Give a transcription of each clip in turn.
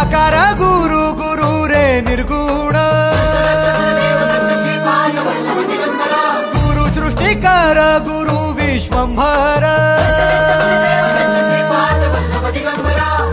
निराकार गुरु गुरु रे निर्गुण गुरु सृष्टिकर गुरु विश्वंभर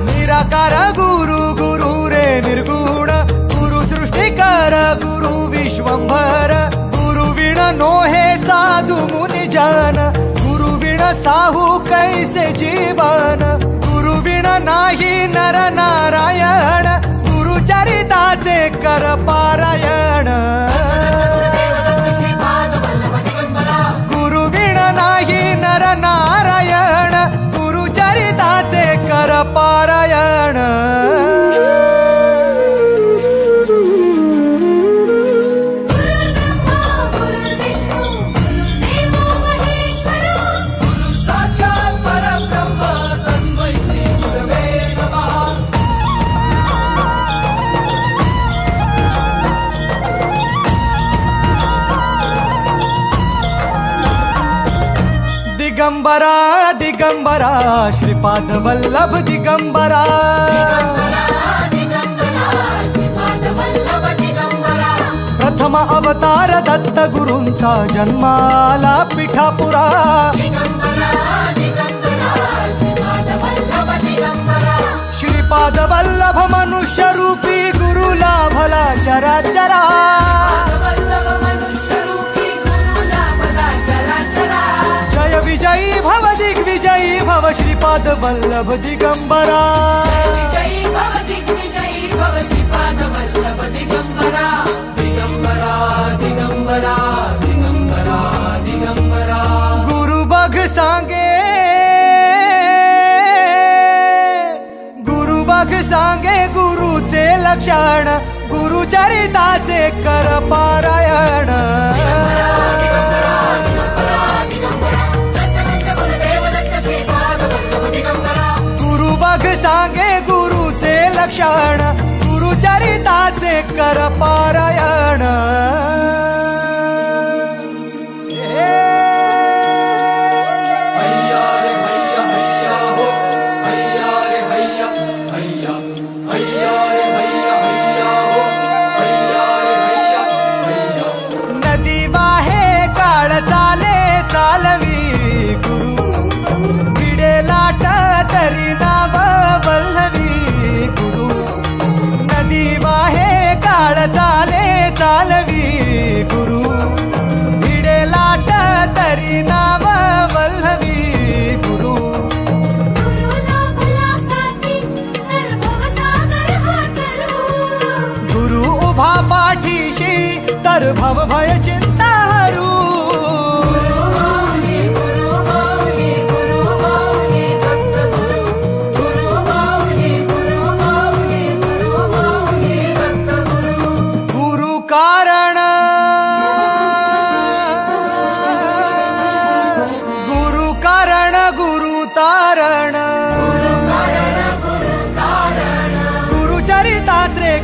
निराकार गुरु गुरु रे निर्गुण गुरु सृष्टिकर गुरु विश्वंभर गुरु विण नोहे साधु मुनि जन गुरु विण साहू कैसे जीवन गुरु विण नाही नर नारायण गुरु चरिताचे कर पारायण गुरु विण नाही नर नारायण गुरु चरिताचे कर पारायण दिगंबरा दिगंबरा श्रीपाद वल्लभ दिगंबरा प्रथम अवतार दत्त गुरूंचा जन्माला पिठापुरा श्रीपाद वल्लभ मनुष्य रूपी गुरु लाभला चराचरा विजयी भव दिग्विजयी भव श्रीपाद वल्लभ दिगंबरा दिगंबरा दिगंबरा दिगंबरा दिगंबरा गुरु बघ सांगे गुरुचे लक्षण गुरु चरिताचे कर पारायण गुरु बघ सांगे गुरुचे लक्षण गुरु चरिताचे कर पारायण नदी वाहे काळ चाले चालवी गुरु भिडे लाट तरी नाव वल्लवी गुरु नदी वाहे काळ चाले चालवी गुरु भिडे लाट तरी नाव वल्लवी गुरु गुरु उभा पाठीशी तर भव भय चिंता हरू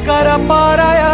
कर पारायण